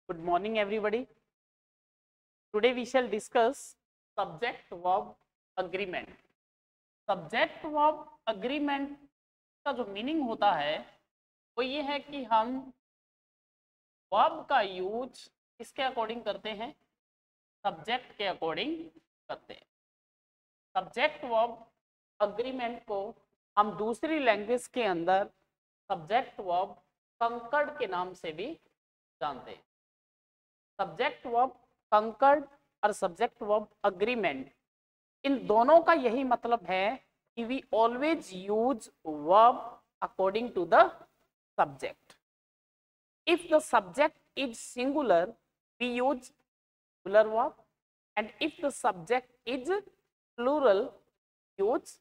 Good morning, everybody. Today we shall discuss subject verb agreement. Subject verb agreement का जो meaning होता है वो ये है कि हम वर्ब का यूज किसके अकॉर्डिंग करते हैं, सब्जेक्ट के अकॉर्डिंग करते हैं। सब्जेक्ट वर्ब अग्रीमेंट को हम दूसरी लैंग्वेज के अंदर सब्जेक्ट वर्ब कंकर्ड के नाम से भी जानते हैं। सब्जेक्ट वर्ब कंकर्ड और सब्जेक्ट वर्ब अग्रीमेंट, इन दोनों का यही मतलब है कि we always use verb according to the subject. If the subject is singular we use singular verb, and if the subject is plural use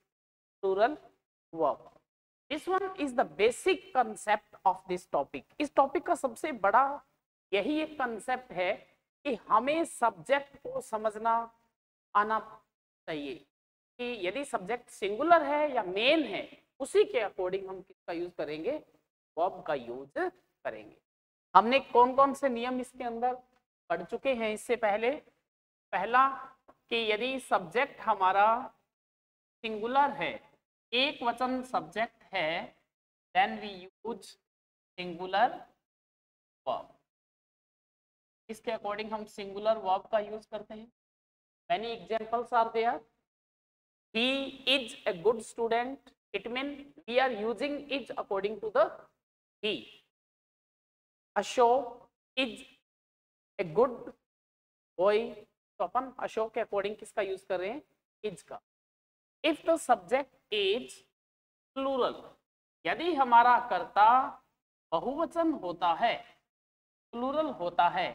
plural verb. This one is the basic concept of this topic. इस topic का सबसे बड़ा यही एक concept है कि हमें subject को समझना आना चाहिए कि यदि सब्जेक्ट सिंगुलर है या मेन है उसी के अकॉर्डिंग हम किसका यूज करेंगे, वर्ब का यूज करेंगे। हमने कौन कौन से नियम इसके अंदर पढ़ चुके हैं इससे पहले। पहला कि यदि सब्जेक्ट हमारा सिंगुलर है, एक वचन सब्जेक्ट है, then we use singular verb. इसके अकॉर्डिंग हम सिंगुलर वर्ब का यूज करते हैं। Many examples are there. He is a good student, it mean we are using is according to the he. Ashok is a good boy, तो अपन अशोक के according किसका use कर रहे हैं, इज का। If the subject is plural, यदि हमारा कर्ता बहुवचन होता है, प्लूरल होता है,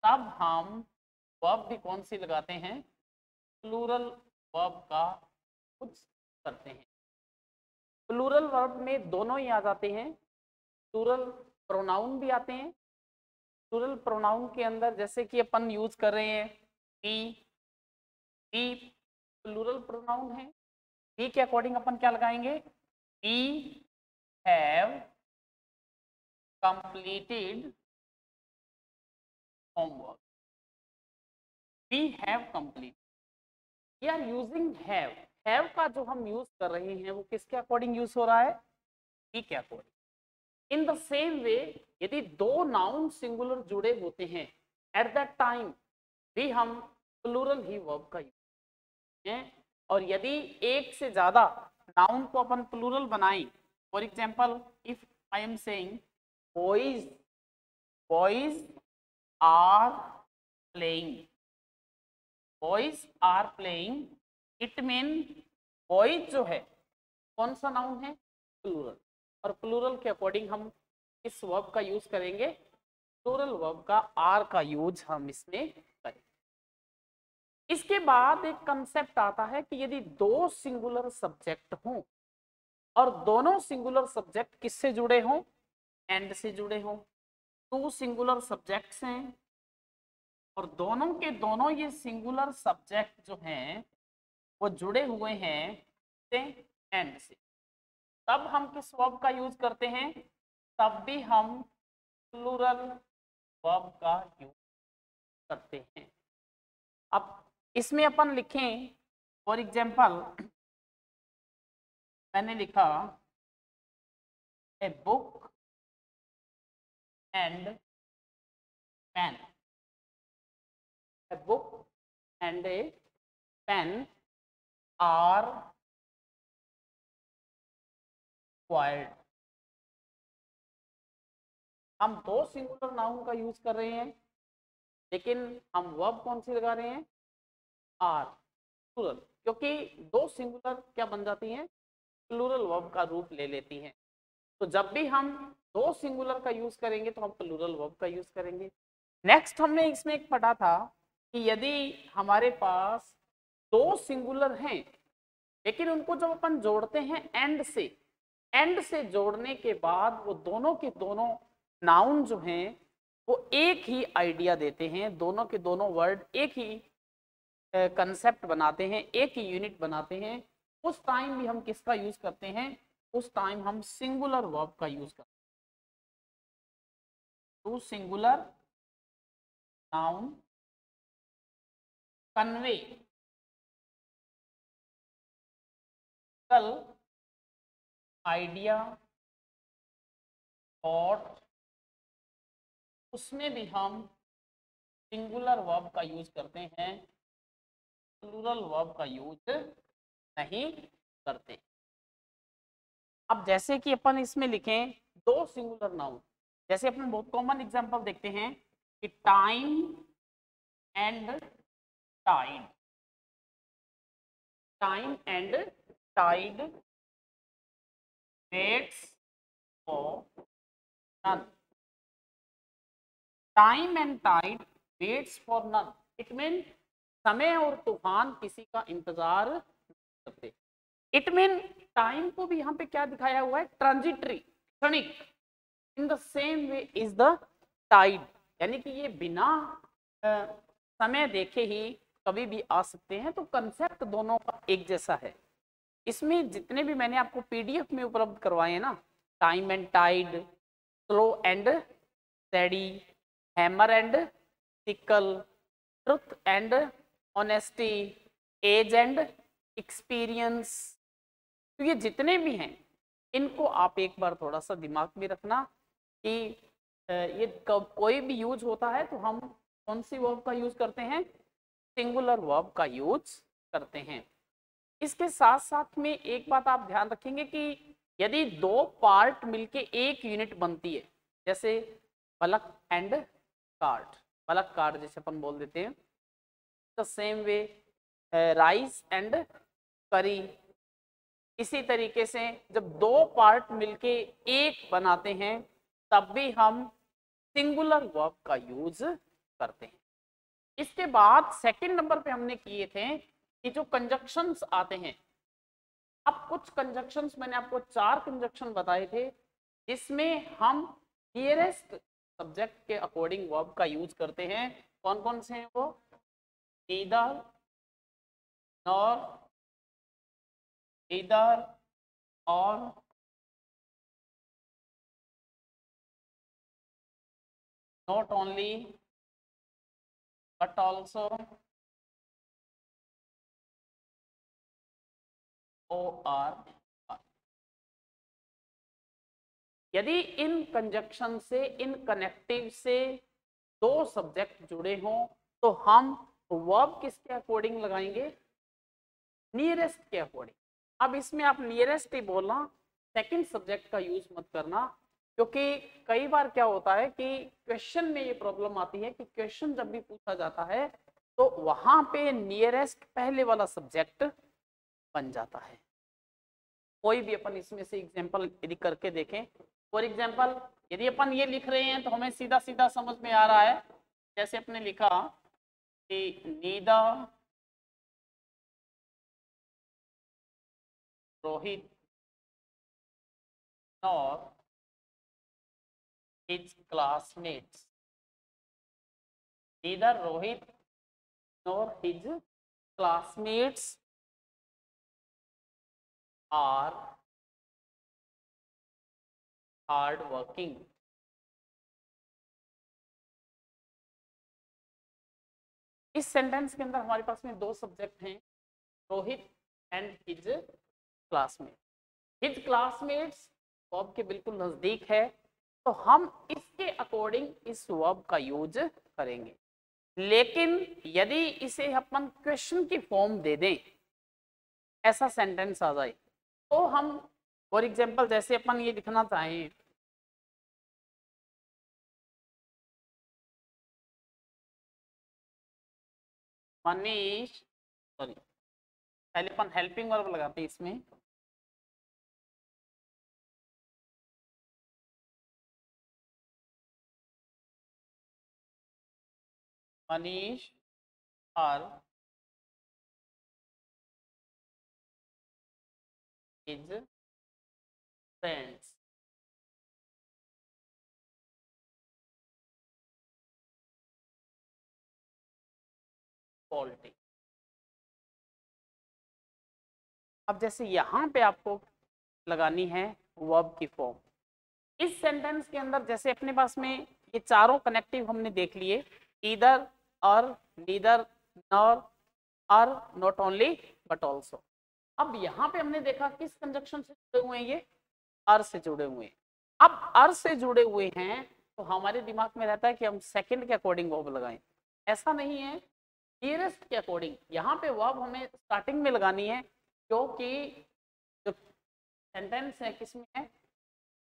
तब हम वर्ब भी कौन सी लगाते हैं, प्लूरल वर्ब का कुछ करते हैं। प्लूरल वर्ब में दोनों ही आ जाते हैं, प्लूरल प्रोनाउन भी आते हैं। प्लूरल प्रोनाउन के अंदर जैसे कि अपन यूज कर रहे हैं वी प्लूरल प्रोनाउन है। वी के अकॉर्डिंग अपन क्या लगाएंगे, we have completed homework. We have complete, we are using have. Have का जो हम यूज कर रहे हैं वो किसके अकॉर्डिंग यूज हो रहा है, वी के अकॉर्डिंग। इन द सेम वे यदि दो नाउन सिंगुलर जुड़े होते हैं एट दैट टाइम भी हम प्लूरल ही वर्ब का यूज हैं। और यदि एक से ज्यादा नाउन को अपन प्लूरल बनाएं, for example if I am saying boys, boys are playing, boys are playing, it mean boys जो है कौन सा नाउन है, प्लूरल। और प्लूरल के अकॉर्डिंग हम इस वर्ब का यूज करेंगे, प्लूरल वर्ब का आर का यूज हम इसमें करेंगे। इसके बाद एक कंसेप्ट आता है कि यदि दो सिंगुलर सब्जेक्ट हों और दोनों सिंगुलर सब्जेक्ट किससे जुड़े हों, एंड से जुड़े हों। टू सिंगुलर सब्जेक्ट्स हैं और दोनों के दोनों ये सिंगुलर सब्जेक्ट जो हैं वो जुड़े हुए हैं से एंड से, तब हम किस वर्ब का यूज करते हैं, तब भी हम प्लूरल वर्ब का यूज करते हैं। अब इसमें अपन लिखें, फॉर एग्जाम्पल मैंने लिखा a book and pen, a book and a pen are required. हम दो सिंगुलर नाउन का यूज कर रहे हैं लेकिन हम वर्ब कौन सी लगा रहे हैं, आर, प्लूरल, क्योंकि दो सिंगुलर क्या बन जाती हैं, प्लूरल वर्ब का रूप ले लेती हैं। तो जब भी हम दो सिंगुलर का यूज करेंगे तो हम प्लूरल वर्ब का यूज करेंगे। नेक्स्ट हमने इसमें एक पढ़ा था कि यदि हमारे पास दो सिंगुलर हैं लेकिन उनको जब अपन जोड़ते हैं एंड से जोड़ने के बाद वो दोनों के दोनों नाउन जो हैं वो एक ही आइडिया देते हैं, दोनों के दोनों वर्ड एक ही कंसेप्ट बनाते हैं, एक ही यूनिट बनाते हैं। उस टाइम भी हम किसका यूज करते हैं, उस टाइम हम सिंगुलर वर्ब का यूज करते हैं। टू सिंगुलर नाउन कन्वे कल आइडिया थॉट, उसमें भी हम सिंगुलर वर्ब का यूज करते हैं, प्लूरल वर्ब का यूज नहीं करते। अब जैसे कि अपन इसमें लिखें दो सिंगुलर नाउन, जैसे अपन बहुत कॉमन एग्जांपल देखते हैं कि time and tide, time and tide waits for none, time and tide waits for none, it mean समय और तूफान किसी का इंतजार नहीं करते। इट मीन टाइम को भी यहाँ पे क्या दिखाया हुआ है, ट्रांजिटरी, क्षणिक। In the same way is the tide, यानी कि ये बिना समय देखे ही कभी भी आ सकते हैं। तो कंसेप्ट दोनों का एक जैसा है। इसमें जितने भी मैंने आपको पीडीएफ में उपलब्ध करवाए हैं ना, time and tide, slow and steady, hammer and sickle, truth and honesty, age and experience, तो ये जितने भी हैं इनको आप एक बार थोड़ा सा दिमाग में रखना कि ये कोई भी यूज होता है तो हम कौन सी वर्ब का यूज करते हैं, सिंगुलर वर्ब का यूज करते हैं। इसके साथ साथ में एक बात आप ध्यान रखेंगे कि यदि दो पार्ट मिलके एक यूनिट बनती है, जैसे पलक एंड कार्ड, पलक कार्ड जैसे अपन बोल देते हैं, the same way rice and करी, इसी तरीके से जब दो पार्ट मिलके एक बनाते हैं तब भी हम सिंगुलर वर्ब का यूज करते हैं। इसके बाद सेकंड नंबर पे हमने किए थे कि जो कंजक्शंस आते हैं, अब कुछ कंजक्शंस मैंने आपको 4 कंजक्शन बताए थे जिसमें हम नियरेस्ट सब्जेक्ट के अकॉर्डिंग वर्ब का यूज करते हैं। कौन कौन से हैं वो, नीदर, नॉर, इधर और not only but also or। यदि इन कंजक्शन से, इन कनेक्टिव से दो सब्जेक्ट जुड़े हों तो हम वर्ब किसके अकॉर्डिंग लगाएंगे, नियरेस्ट के अकॉर्डिंग। अब इसमें आप नियरेस्ट ही बोलना, सेकंड सब्जेक्ट का यूज मत करना, क्योंकि कई बार क्या होता है कि क्वेश्चन में ये प्रॉब्लम आती है कि क्वेश्चन जब भी पूछा जाता है तो वहां पे नियरेस्ट पहले वाला सब्जेक्ट बन जाता है। कोई भी अपन इसमें से एग्जांपल यदि करके देखें, फॉर एग्जांपल यदि अपन ये लिख रहे हैं तो हमें सीधा सीधा समझ में आ रहा है, जैसे अपने लिखा कि neither Rohit nor his classmates, neither Rohit nor his classmates are hard working। इस सेंटेंस के अंदर हमारे पास में दो सब्जेक्ट हैं, Rohit and his classmate. His classmates verb के बिल्कुल नजदीक है, तो हम इसके अकॉर्डिंग इस वर्ब का यूज करेंगे। लेकिन यदि इसे अपन क्वेश्चन की फॉर्म दे दें, ऐसा सेंटेंस आ जाए, तो हम फॉर एग्जांपल जैसे अपन ये लिखना चाहें, मनीष, सॉरी पहले अपन हेल्पिंग वर्ब लगाते हैं इसमें, मनीष और his friends। क्वालिटी। अब जैसे यहाँ पे आपको लगानी है वर्ब की फॉर्म, इस सेंटेंस के अंदर जैसे अपने पास में ये चारों कनेक्टिव हमने देख लिए, ईदर और नीदर नॉर और नॉट ओनली बट ऑल्सो। अब यहाँ पे हमने देखा किस कंजक्शन से जुड़े हुए हैं, ये अर से जुड़े हुए हैं। अब अर से जुड़े हुए हैं तो हमारे दिमाग में रहता है कि हम सेकंड के अकॉर्डिंग वर्ब लगाएं। ऐसा नहीं है, नियरेस्ट के अकॉर्डिंग। यहाँ पे वर्ब हमें स्टार्टिंग में लगानी है क्योंकि जो सेंटेंस है किसमें है,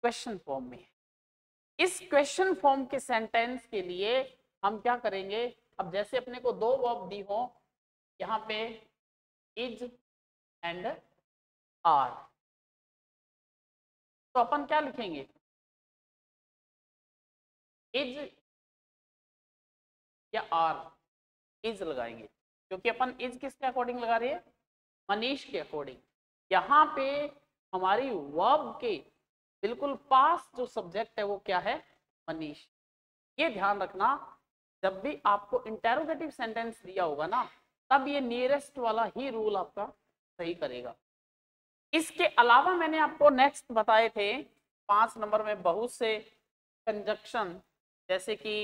क्वेश्चन फॉर्म में है। इस क्वेश्चन फॉर्म के सेंटेंस के लिए हम क्या करेंगे, अब जैसे अपने को दो वर्ब दी हो यहाँ पे इज एंड आर, तो अपन क्या लिखेंगे, इज या आर, इज लगाएंगे क्योंकि अपन इज किसके अकॉर्डिंग लगा रहे हैं, मनीष के अकॉर्डिंग। यहाँ पे हमारी वर्ब के बिल्कुल पास जो सब्जेक्ट है वो क्या है, मनीष। ये ध्यान रखना, जब भी आपको इंटेरोगेटिव सेंटेंस दिया होगा ना, तब ये नियरेस्ट वाला ही रूल आपका सही करेगा। इसके अलावा मैंने आपको नेक्स्ट बताए थे 5 नंबर में बहुत से कंजक्शन, जैसे कि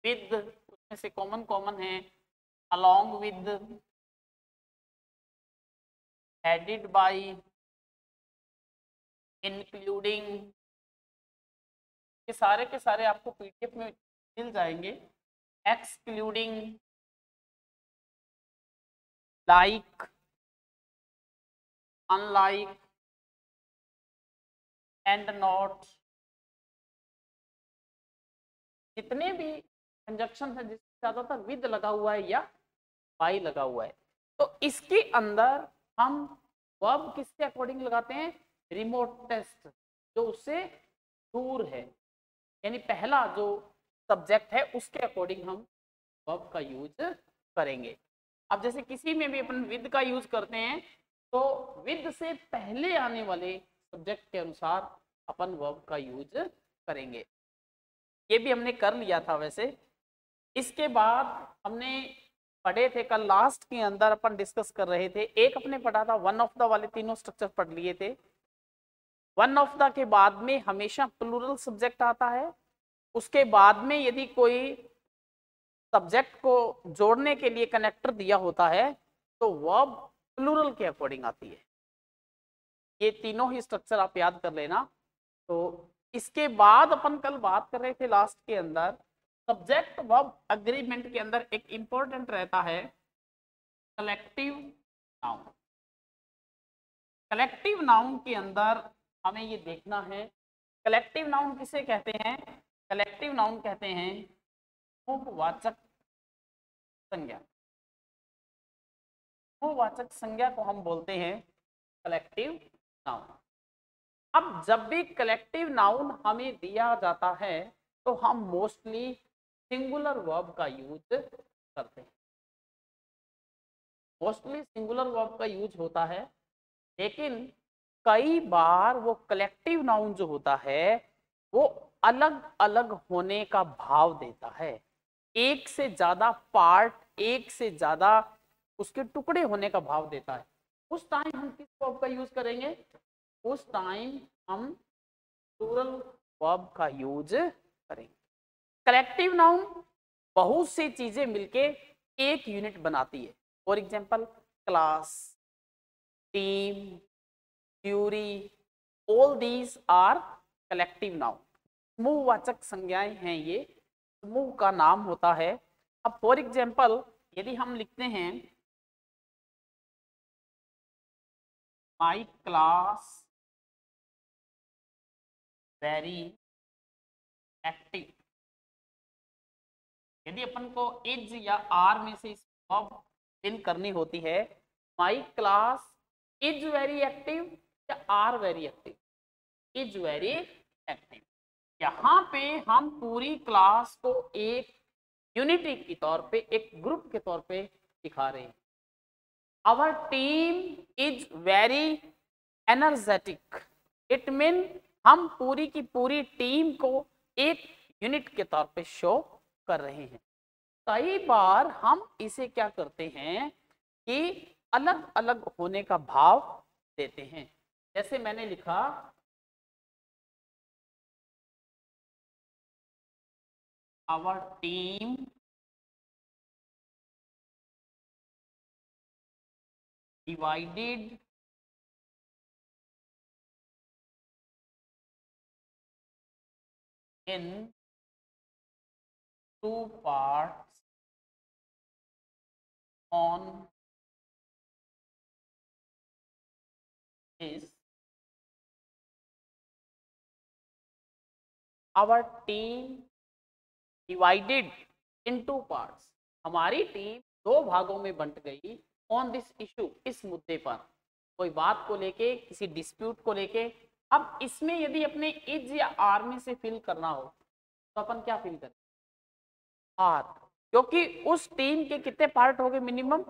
विद, उसमें से कॉमन कॉमन है along with, headed by, including, ये सारे के सारे आपको पीडीएफ में मिल जाएंगे। Excluding, like, unlike and not, जितने भी कंजक्शन है जिसमें ज्यादातर विद लगा हुआ है या बाई लगा हुआ है, तो इसके अंदर हम वर्ब किसके अकॉर्डिंग लगाते हैं, रिमोटेस्ट, जो उससे दूर है, यानी पहला जो सब्जेक्ट है उसके अकॉर्डिंग हम वर्ब का यूज करेंगे। अब जैसे किसी में भी अपन विद का यूज करते हैं तो विद से पहले आने वाले सब्जेक्ट के अनुसार अपन वर्ब का यूज करेंगे। ये भी हमने कर लिया था वैसे। इसके बाद हमने पढ़े थे कल लास्ट के अंदर अपन डिस्कस कर रहे थे, एक अपने पढ़ा था वन ऑफ द वाले तीनों स्ट्रक्चर पढ़ लिए थे। वन ऑफ द के बाद में हमेशा प्लूरल सब्जेक्ट आता है, उसके बाद में यदि कोई सब्जेक्ट को जोड़ने के लिए कनेक्टर दिया होता है तो वर्ब प्लूरल के अकॉर्डिंग आती है। ये तीनों ही स्ट्रक्चर आप याद कर लेना। तो इसके बाद अपन कल बात कर रहे थे लास्ट के अंदर, सब्जेक्ट वर्ब अग्रीमेंट के अंदर एक इंपॉर्टेंट रहता है कलेक्टिव नाउन। कलेक्टिव नाउन के अंदर हमें ये देखना है, कलेक्टिव नाउन किसे कहते हैं, कलेक्टिव नाउन कहते हैं समूहवाचक संज्ञा। समूहवाचक संज्ञा को हम बोलते हैं कलेक्टिव नाउन। अब जब भी कलेक्टिव नाउन हमें दिया जाता है तो हम मोस्टली सिंगुलर वर्ब का यूज करते हैं, मोस्टली सिंगुलर वर्ब का यूज होता है। लेकिन कई बार वो कलेक्टिव नाउन जो होता है वो अलग अलग होने का भाव देता है, एक से ज्यादा पार्ट, एक से ज्यादा उसके टुकड़े होने का भाव देता है। उस टाइम हम किस वर्ब का यूज करेंगे, उस टाइम हम प्लूरल वर्ब का यूज करेंगे। कलेक्टिव नाउन बहुत सी चीजें मिलके एक यूनिट बनाती है। For example class, team, jury, all these are collective noun. समूहवाचक संज्ञाएं हैं, ये समूह का नाम होता है। अब फॉर एग्जांपल यदि हम लिखते हैं माई क्लास वेरी एक्टिव, यदि अपन को इज या आर में से वर्ब फिल करनी होती है, my class is very active या are very active, is very active. यहाँ पे हम पूरी क्लास को एक यूनिटी के तौर पे, एक ग्रुप के तौर पे दिखा रहे हैं। Our team is very energetic, it mean हम पूरी की पूरी टीम को एक यूनिट के तौर पे शो कर रहे हैं। कई बार हम इसे क्या करते हैं कि अलग अलग होने का भाव देते हैं। जैसे मैंने लिखा our team divided in two parts on is our team divided in two parts. हमारी टीम दो भागों में बंट गई ऑन दिस इशू, इस मुद्दे पर, कोई बात को लेके, किसी डिस्प्यूट को लेके। अब इसमें यदि अपने इज या आर में से फिल करना हो तो अपन क्या फिल करें? आर, क्योंकि उस टीम के कितने पार्ट हो गए? मिनिमम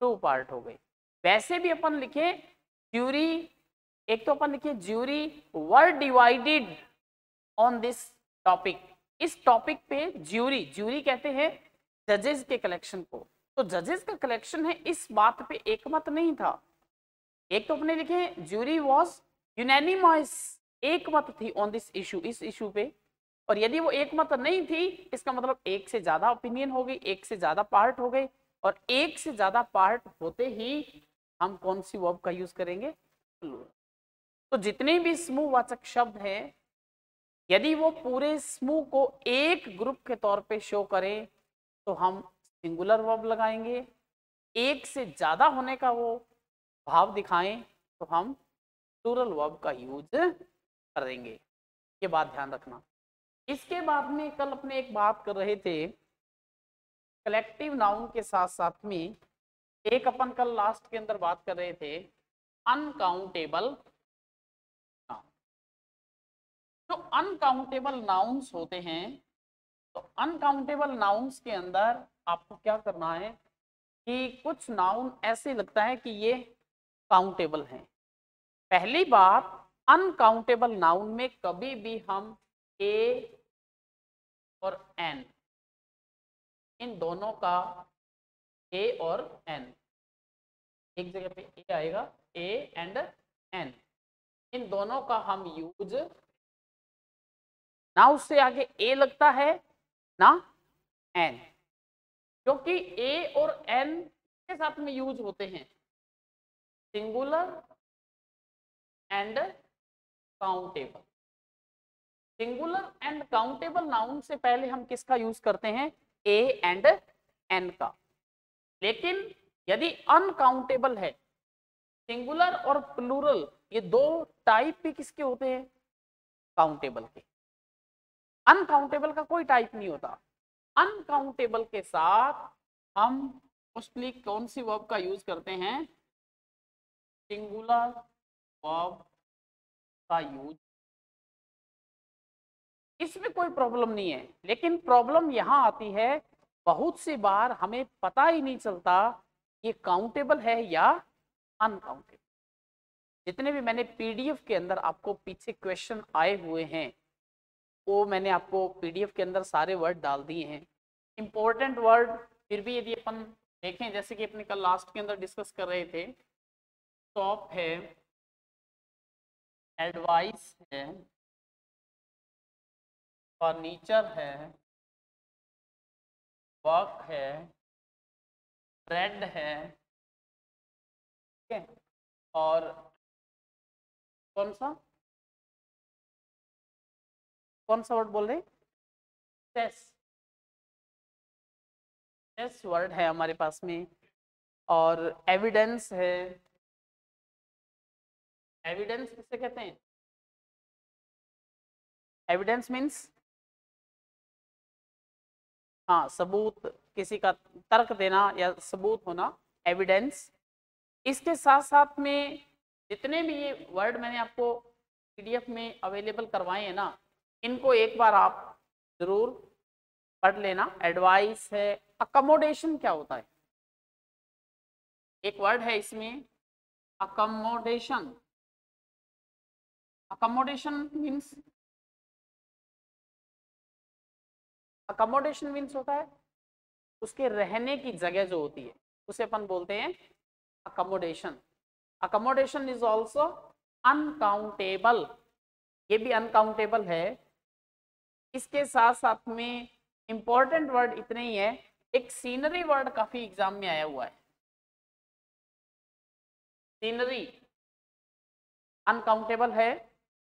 2 पार्ट हो गए। वैसे भी अपन लिखे ज्यूरी, एक तो अपन लिखे jury were divided on this topic, इस टॉपिक पे ज्यूरी, ज्यूरी कहते हैं जजेस के कलेक्शन को, तो जजेस का कलेक्शन है, इस बात पे एकमत नहीं था। एक तो अपने लिखे ज्यूरी वॉज यूनैनिमस, एक मत थी ऑन दिस इशू, इस इशू पे। और यदि वो एक मत नहीं थी, इसका मतलब एक से ज्यादा ओपिनियन हो गई, एक से ज्यादा पार्ट हो गए, और एक से ज्यादा पार्ट होते ही हम कौन सी वर्ब का यूज करेंगे? प्लूरल। तो जितने भी समूह वाचक शब्द हैं, यदि वो पूरे समूह को एक ग्रुप के तौर पे शो करें तो हम सिंगुलर वर्ब लगाएंगे, एक से ज्यादा होने का वो भाव दिखाएं तो हम प्लूरल वर्ब का यूज करेंगे। ये बात ध्यान रखना। इसके बाद में कल अपने एक बात कर रहे थे कलेक्टिव नाउन के साथ साथ में, एक अपन कल लास्ट के अंदर बात कर रहे थे अनकाउंटेबल नाउन। जो अनकाउंटेबल नाउन्स होते हैं, तो अनकाउंटेबल नाउन्स के अंदर आपको क्या करना है कि कुछ नाउन ऐसे लगता है कि ये काउंटेबल हैं। पहली बात, अनकाउंटेबल नाउन में कभी भी हम ए और एन, इन दोनों का, ए और एन, एक जगह पे ए आएगा, ए एंड एन, इन दोनों का हम यूज, ना उससे आगे ए लगता है ना एन, क्योंकि ए और एन के साथ में यूज होते हैं singular and countable. Singular and countable noun से पहले हम किसका यूज करते हैं? ए एंड एन का। लेकिन यदि अनकाउंटेबल है, सिंगुलर और प्लूरल ये दो टाइप भी किसके होते हैं? काउंटेबल के। अनकाउंटेबल का कोई टाइप नहीं होता। अनकाउंटेबल के साथ हम मोस्टली कौन सी वर्ब का यूज करते हैं? सिंगुलर वर्ब का यूज। इसमें कोई प्रॉब्लम नहीं है, लेकिन प्रॉब्लम यहां आती है बहुत सी बार हमें पता ही नहीं चलता ये काउंटेबल है या अनकाउंटेबल। जितने भी मैंने पीडीएफ के अंदर आपको पीछे क्वेश्चन आए हुए हैं, वो मैंने आपको पीडीएफ के अंदर सारे वर्ड डाल दिए हैं। इंपॉर्टेंट वर्ड फिर भी यदि अपन देखें, जैसे कि अपने कल लास्ट के अंदर डिस्कस कर रहे थे, टॉप है, एडवाइस है, फर्नीचर है, वर्क है, रेड है, ठीक है, और कौन सा वर्ड बोल रहे? चेस, चेस वर्ड है हमारे पास में। और एविडेंस है, एविडेंस किसे कहते हैं? एविडेंस मीन्स, हाँ, सबूत, किसी का तर्क देना या सबूत होना, एविडेंस। इसके साथ साथ में जितने भी ये वर्ड मैंने आपको पीडीएफ में अवेलेबल करवाए हैं ना, इनको एक बार आप जरूर पढ़ लेना। एडवाइस है, अकोमोडेशन क्या होता है? एक वर्ड है इसमें accommodation. Accommodation means, accommodation means होता है उसके रहने की जगह जो होती है, उसे अपन बोलते हैं accommodation. Accommodation is also uncountable, ये भी अनकाउंटेबल है। इसके साथ साथ में इंपॉर्टेंट वर्ड इतने ही है, एक सीनरी वर्ड काफी एग्जाम में आया हुआ है, सीनरी अनकाउंटेबल है,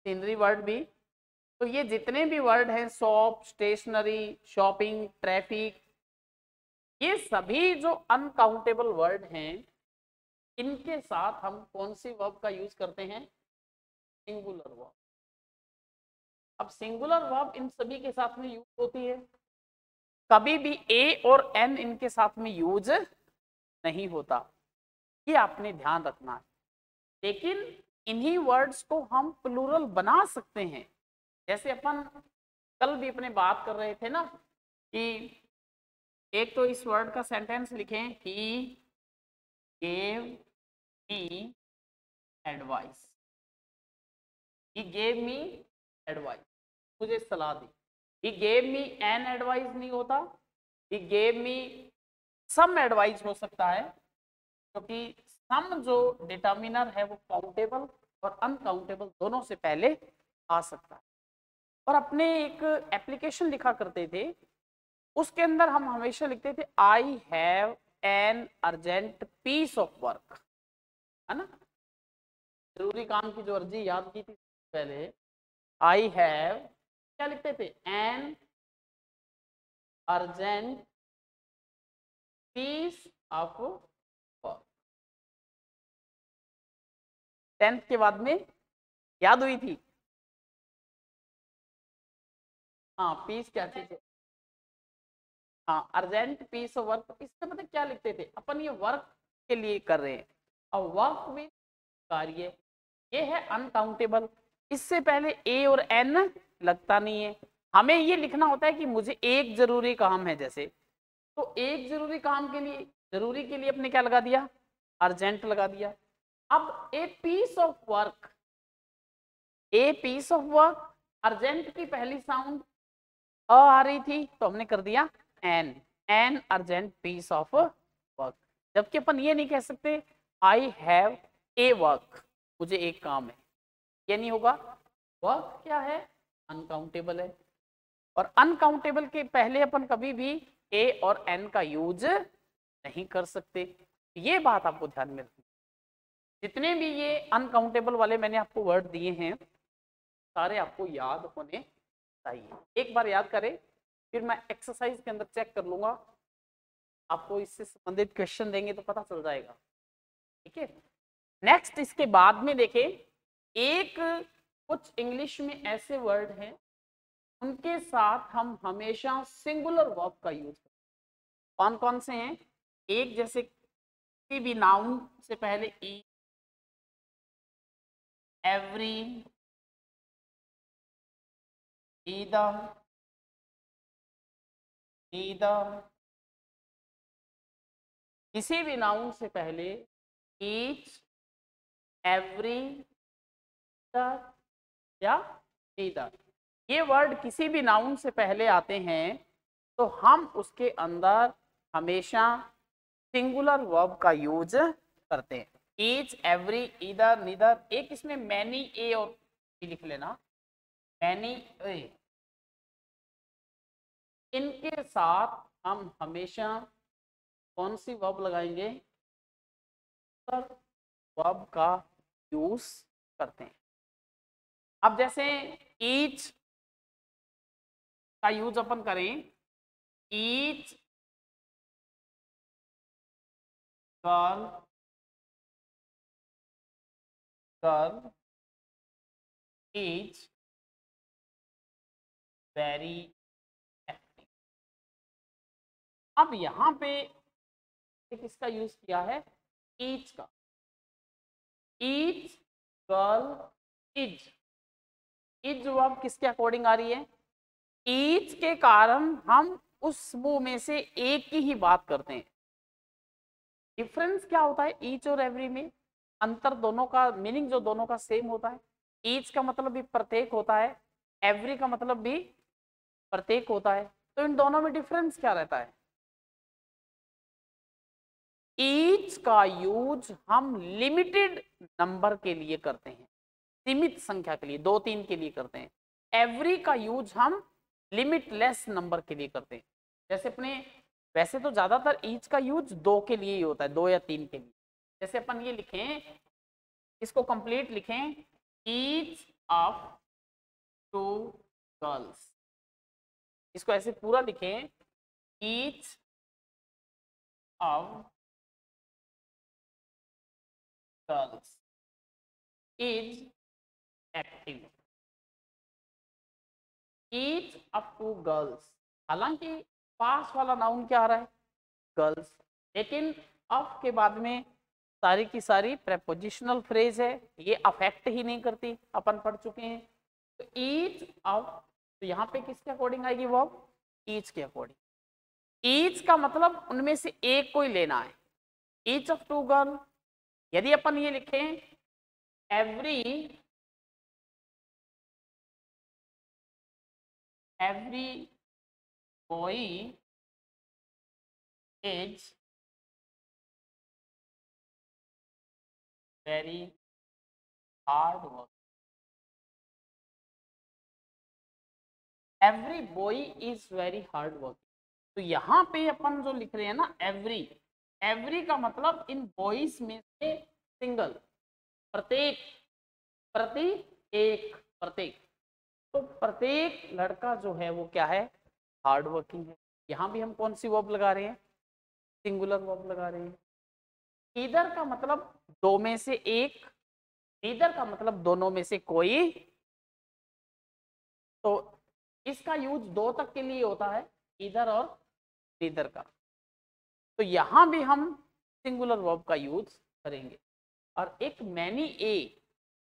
सीनरी वर्ड भी। तो ये जितने भी वर्ड हैं, शॉप, स्टेशनरी, शॉपिंग, ट्रैफिक, ये सभी जो अनकाउंटेबल वर्ड हैं, इनके साथ हम कौन सी वर्ब का यूज करते हैं? Singular verb. अब सिंगुलर वर्ब इन सभी के साथ में यूज होती है, कभी भी ए और एन इनके साथ में यूज नहीं होता, ये आपने ध्यान रखना है। लेकिन इन्हीं वर्ड्स को हम प्लूरल बना सकते हैं। जैसे अपन कल भी अपने बात कर रहे थे ना कि एक तो इस वर्ड का सेंटेंस लिखें, he gave me advice, he gave me advice, मुझे सलाह दी। He gave me an advice नहीं होता, ही गेव मी सम एडवाइस हो सकता है, क्योंकि सम जो डिटर्मिनर है वो काउंटेबल और अनकाउंटेबल दोनों से पहले आ सकता है। और अपने एक एप्लीकेशन लिखा करते थे, उसके अंदर हम हमेशा लिखते थे I have an urgent piece of work, है ना, जरूरी काम की जो अर्जी याद की थी पहले, आई हैव क्या लिखते थे? An urgent piece of work. 10th के बाद में याद हुई थी? हाँ, पीस क्या चीज है? हाँ, अर्जेंट पीस ऑफ वर्क। इससे पता क्या लिखते थे अपन? ये वर्क के लिए कर रहे हैं, और वर्क में कार्य, ये है अनकाउंटेबल। इससे पहले ए और एन लगता नहीं है। हमें ये लिखना होता है कि मुझे एक जरूरी काम है, जैसे तो एक जरूरी काम के लिए, जरूरी के लिए अपने क्या लगा दिया? अर्जेंट लगा दिया। अब a piece of work, a piece of work, urgent की पहली साउंड अ आ रही थी तो हमने कर दिया an, an urgent piece of work. जबकि अपन ये नहीं कह सकते आई हैव ए वर्क, मुझे एक काम है, ये नहीं होगा। वर्क क्या है? अनकाउंटेबल है, और अनकाउंटेबल के पहले अपन कभी भी ए और एन का यूज नहीं कर सकते। ये बात आपको ध्यान में रखनी। जितने भी ये अनकाउंटेबल वाले मैंने आपको वर्ड दिए हैं, सारे आपको याद होने चाहिए। एक बार याद करें, फिर मैं एक्सरसाइज के अंदर चेक कर लूंगा, आपको इससे संबंधित क्वेश्चन देंगे तो पता चल जाएगा। ठीक है, नेक्स्ट इसके बाद में देखें, एक कुछ इंग्लिश में ऐसे वर्ड हैं उनके साथ हम हमेशा सिंगुलर वर्ब का यूज करते हैं। कौन कौन से हैं? एक, जैसे किसी भी नाउन से पहले ई, एवरी, ईदर, ईदर, किसी भी नाउन से पहले ईच, एवरी, या ईदर, ये वर्ड किसी भी नाउन से पहले आते हैं तो हम उसके अंदर हमेशा सिंगुलर वर्ब का यूज करते हैं। Each, every, either, neither. एक इसमें मैनी ए और बी लिख लेना, मैनी ए, इनके साथ हम हमेशा कौन सी वर्ब लगाएंगे? वर्ब का यूज करते हैं। अब जैसे ईच का यूज अपन करें, each girl, girl is very active. अब यहां पे एक इसका यूज किया है ईच का, each girl is, is verb किसके अकॉर्डिंग आ रही है? ईच के कारण हम उस समूह में से एक की ही बात करते हैं। डिफरेंस क्या होता है ईच और एवरी में? अंतर दोनों का मीनिंग जो दोनों का सेम होता है। ईच का मतलब भी प्रत्येक होता है, एवरी का मतलब भी प्रत्येक होता है। तो इन दोनों में डिफरेंस क्या रहता है? ईच का यूज हम लिमिटेड नंबर के लिए करते हैं, सीमित संख्या के लिए, 2-3 के लिए करते हैं। एवरी का यूज हम लिमिटलेस नंबर के लिए करते हैं। जैसे अपने वैसे तो ज्यादातर ईच का यूज 2 के लिए ही होता है, 2 या 3 के लिए। जैसे अपन ये लिखें इसको कंप्लीट लिखें, ईच ऑफ 2 गर्ल्स। इसको ऐसे पूरा लिखें, each of girls is active. Each of 2 girls, हालांकि पास वाला नाउन क्या आ रहा है, गर्ल्स, लेकिन ऑफ के बाद में सारी की सारी प्रेपोजिशनल फ्रेज है, ये अफेक्ट ही नहीं करती, अपन पढ़ चुके हैं। तो ईच ऑफ, तो यहाँ पे किसके अकॉर्डिंग आएगी वर्ब, ईच के अकॉर्डिंग। ईच का मतलब उनमें से एक को ही लेना है, ईच ऑफ 2 गर्ल। यदि अपन ये लिखें every boy is very hard work, every boy is very hard work. तो यहाँ पे अपन जो लिख रहे हैं ना एवरी, एवरी का मतलब इन बॉयज में से सिंगल, प्रत्येक, प्रति एक, प्रत्येक। तो प्रत्येक लड़का जो है वो क्या है, हार्ड वर्किंग है। यहाँ भी हम कौन सी वर्ब लगा रहे हैं, सिंगुलर वर्ब लगा रहे हैं। ईदर का मतलब दो में से एक, नीदर का मतलब दोनों में से कोई। तो इसका यूज दो तक के लिए होता है, ईदर और नीदर का। तो यहां भी हम सिंगुलर वर्ब का यूज करेंगे। और एक मैनी ए,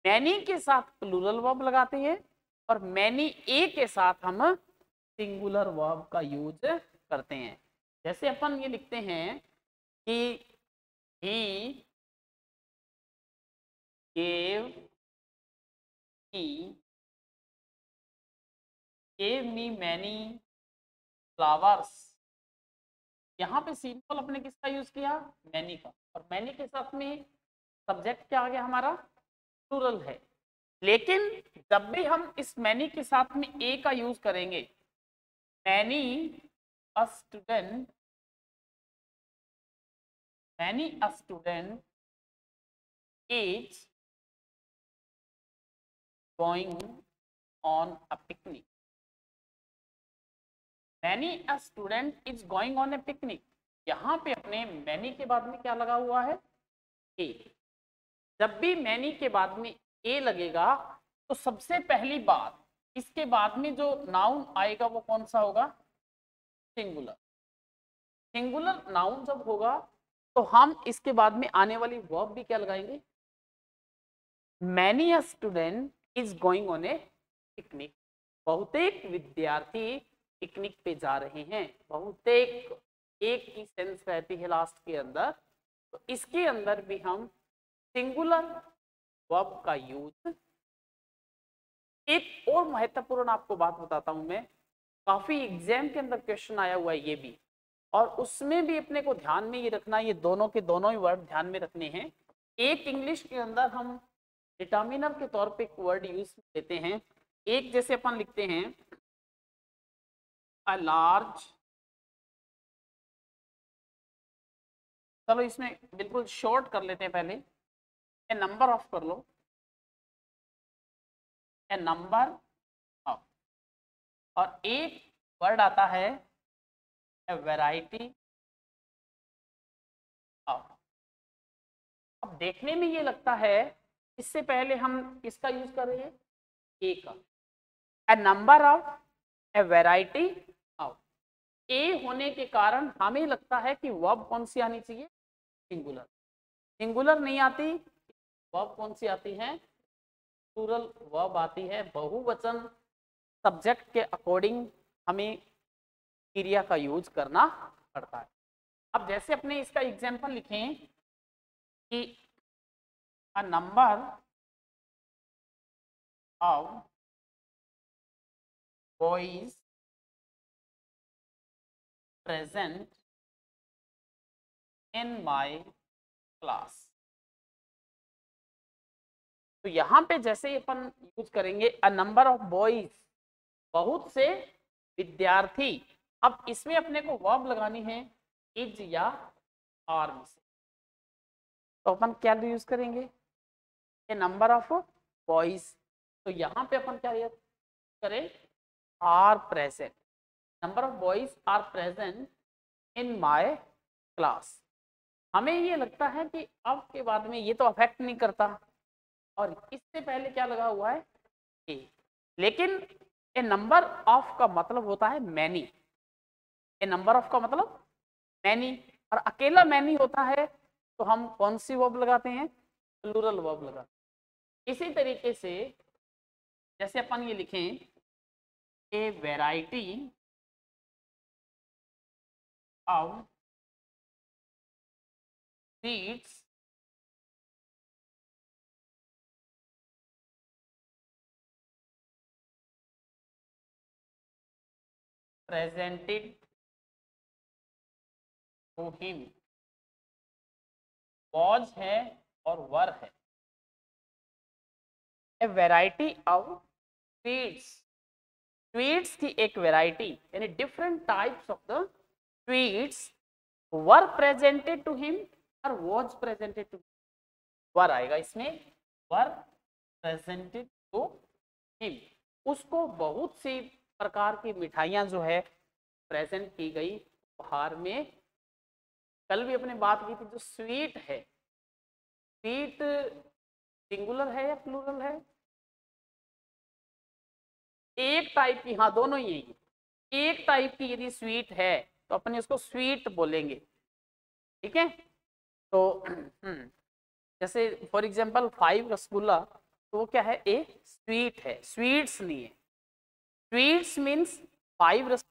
मैनी के साथ प्लूरल वर्ब लगाते हैं और मैनी ए के साथ हम सिंगुलर वर्ब का यूज करते हैं। जैसे अपन ये लिखते हैं कि he gave me many flowers। यहाँ पे सिंपल अपने किसका यूज किया, मैनी का, और मैनी के साथ में सब्जेक्ट क्या आ गया हमारा, प्लूरल है। लेकिन जब भी हम इस मैनी के साथ में ए का यूज करेंगे, many a student, many a student is going on a picnic, many a student is going on A picnic. यहाँ पे अपने मैनी के बाद में क्या लगा हुआ है, ए। जब भी मैनी के बाद में ए लगेगा तो सबसे पहली बात इसके बाद में जो नाउन आएगा वो कौन सा होगा, सिंगुलर। सिंगुलर नाउन जब होगा तो हम इसके बाद में आने वाली वर्ब भी क्या लगाएंगे, many a student is going on A picnic. बहुतेक विद्यार्थी पिकनिक पे जा रहे हैं। बहुतेक एक की सेंस रहती है लास्ट के अंदर, तो इसके अंदर भी हम सिंगुलर वर्ब का यूज। एक और महत्वपूर्ण आपको बात बताता हूं मैं, काफी एग्जाम के अंदर क्वेश्चन आया हुआ है ये भी, और उसमें भी अपने को ध्यान में ये रखना, ये दोनों के दोनों ही वर्ड ध्यान में रखने हैं। एक इंग्लिश के अंदर हम डिटर्मिनर के तौर पे एक वर्ड यूज लेते हैं। एक जैसे अपन लिखते हैं अ लार्ज, चलो इसमें बिल्कुल शॉर्ट कर लेते हैं पहले, ए नंबर ऑफ कर लो, ए नंबर ऑफ, और एक वर्ड आता है ए वैरायटी ऑफ। अब देखने में ये लगता है इससे पहले हम किसका यूज कर रहे हैं, ए का, a number of a variety of. A होने के कारण हमें लगता है कि वर्ब कौन सी आनी चाहिए, सिंगुलर। सिंगुलर नहीं आती, वर्ब कौन सी आती है, प्लूरल वर्ब आती है। बहुवचन सब्जेक्ट के अकॉर्डिंग हमें क्रिया का यूज करना पड़ता है। अब जैसे अपने इसका एग्जांपल लिखें कि a number of boys present in my class. तो यहाँ पे जैसे अपन यूज करेंगे अ नंबर ऑफ बॉयज, बहुत से विद्यार्थी। अब इसमें अपने को वर्ब लगानी है इज या आर में से, तो अपन क्या यूज करेंगे, ए नंबर ऑफ बॉयज, तो यहाँ पे अपन क्या करें, are present, number of boys are present in my class. हमें ये लगता है कि अब के बाद में ये तो अफेक्ट नहीं करता, और इससे पहले क्या लगा हुआ है ए, लेकिन ए नंबर ऑफ का मतलब होता है मैनी, ए नंबर ऑफ का मतलब मैनी, और अकेला मैनी होता है तो हम कौन सी वर्ब लगाते हैं, प्लूरल वर्ब लगाते हैं। इसी तरीके से जैसे अपन ये लिखें, a variety of seeds presented to him, was है और वर है। A variety of sweets, sweets की एक वैरायटी यानी different types of the sweets were presented to him और वॉज प्रेजेंटेड टू, वर आएगा इसमें, वर प्रेजेंटेड टू हिम, उसको बहुत सी प्रकार की मिठाइयाँ जो है प्रेजेंट की गई उपहार में। कल भी अपने बात की थी, जो स्वीट है, स्वीट सिंगुलर है या प्लूरल है, एक टाइप की, हाँ दोनों ही है, एक टाइप की यदि स्वीट है तो अपन उसको स्वीट बोलेंगे, ठीक है। तो जैसे फॉर एग्जांपल 5 रसगुल्ला, तो वो क्या है, ए स्वीट है, स्वीट्स नहीं है, स्वीट्स मीन्स 5 रस।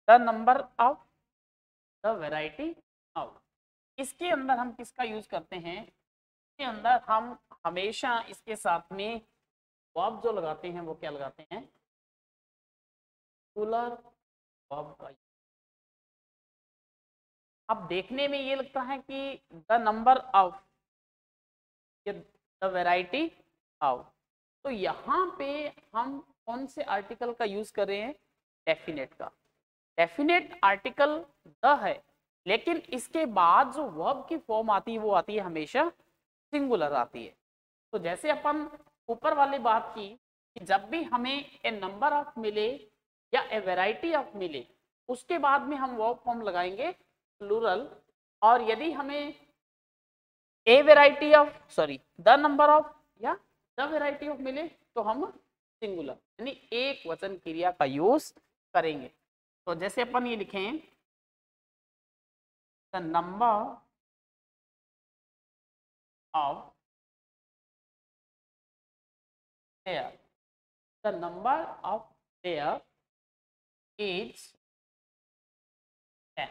The number of the variety of, इसके अंदर हम किसका यूज करते हैं, इसके अंदर हम हमेशा इसके साथ में वर्ब जो लगाते हैं वो क्या लगाते हैं, सिंगुलर वर्ब का। अब देखने में ये लगता है कि the number of, the variety of, तो यहाँ पे हम कौन से आर्टिकल का यूज कर रहे हैं, डेफिनेट का। डेफिनेट आर्टिकल द है, लेकिन इसके बाद जो वर्ब की फॉर्म आती है वो आती है हमेशा सिंगुलर आती है। तो जैसे अपन ऊपर वाली बात की कि जब भी हमें ए नंबर ऑफ मिले या ए वैरायटी ऑफ मिले, उसके बाद में हम वर्ब फॉर्म लगाएंगे प्लूरल, और यदि हमें ए variety of sorry the number of या द वैरायटी ऑफ मिले तो हम सिंगुलर यानी एक वचन क्रिया का यूज करेंगे। तो जैसे अपन ये लिखें, the number of pair, the number of pair is 10,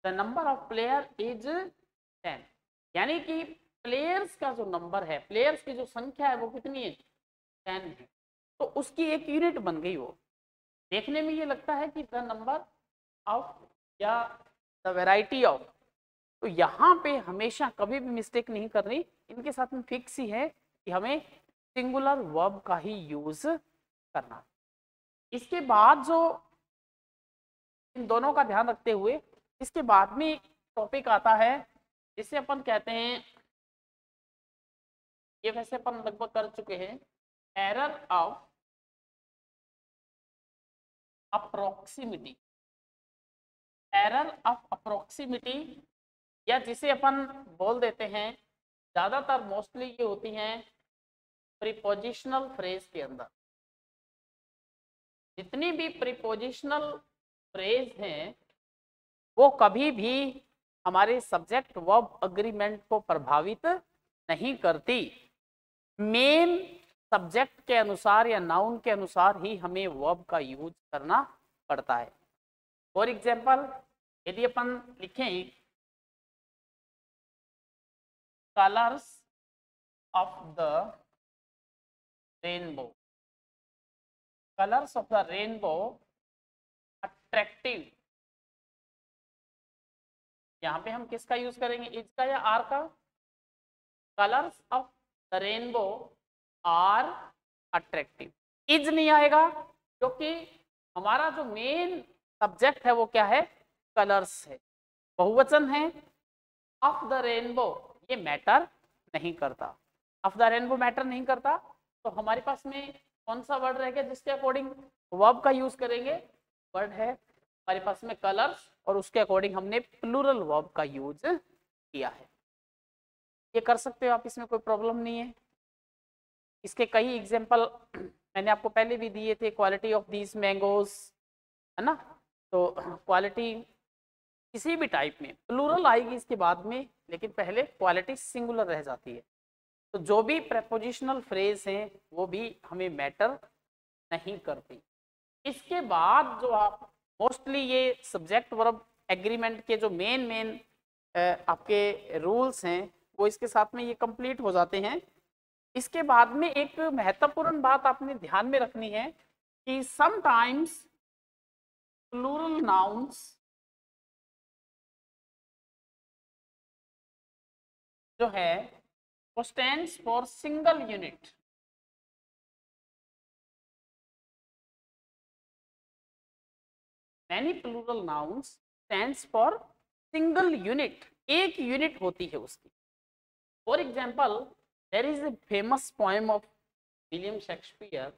the number of player is 10, यानी कि प्लेयर्स का जो नंबर है, प्लेयर्स की जो संख्या है वो कितनी है, 10 है। तो उसकी एक यूनिट बन गई वो। देखने में ये लगता है कि द नंबर ऑफ या द वैरायटी ऑफ, तो यहाँ पे हमेशा कभी भी मिस्टेक नहीं करनी, इनके साथ में फिक्स ही है कि हमें सिंगुलर वर्ब का ही यूज करना। इसके बाद जो इन दोनों का ध्यान रखते हुए इसके बाद में टॉपिक आता है जिसे अपन कहते हैं, ये वैसे अपन लगभग कर चुके हैं, एरर ऑफ अप्रोक्सीमिटी, एरर ऑफ अप्रोक्सीमिटी, या जिसे अपन बोल देते हैं, ज़्यादातर मोस्टली ये होती हैं प्रीपोजिशनल फ्रेज के अंदर जितनी भी प्रीपोजिशनल फ्रेज हैं वो कभी भी हमारे सब्जेक्ट वर्ब अग्रीमेंट को प्रभावित नहीं करती। मेन सब्जेक्ट के अनुसार या नाउन के अनुसार ही हमें वर्ब का यूज करना पड़ता है। फॉर एग्जाम्पल यदि अपन लिखें colours of the rainbow, colours of the rainbow attractive, यहां पे हम किसका यूज करेंगे, इज का या आर का? Colours of the rainbow are attractive. Is नहीं आएगा क्योंकि हमारा जो मेन सब्जेक्ट है वो क्या है, कलर्स है, बहुवचन है। ऑफ द रेनबो ये मैटर नहीं करता, ऑफ द रेनबो मैटर नहीं करता, तो हमारे पास में कौन सा वर्ड रहेगा जिसके अकॉर्डिंग वर्ब का यूज करेंगे? वर्ड है हमारे पास में कलर्स और उसके अकॉर्डिंग हमने प्लूरल वर्ब का यूज किया है। ये कर सकते हो आप, इसमें कोई प्रॉब्लम नहीं है। इसके कई एग्जांपल मैंने आपको पहले भी दिए थे, क्वालिटी ऑफ दीज मैंगोज, है ना। तो क्वालिटी किसी भी टाइप में प्लूरल आएगी इसके बाद में, लेकिन पहले क्वालिटी सिंगुलर रह जाती है। तो जो भी प्रेपोजिशनल फ्रेज हैं वो भी हमें मैटर नहीं करती। इसके बाद जो आप मोस्टली ये सब्जेक्ट वर्ब एग्रीमेंट के जो मेन आपके रूल्स हैं वो इसके साथ में ये कंप्लीट हो जाते हैं। इसके बाद में एक महत्वपूर्ण बात आपने ध्यान में रखनी है कि समटाइम्स प्लूरल नाउन्स जो है वो stands for single unit. Many plural nouns stands for single unit, एक यूनिट होती है उसकी। For example, there is a famous poem of William Shakespeare,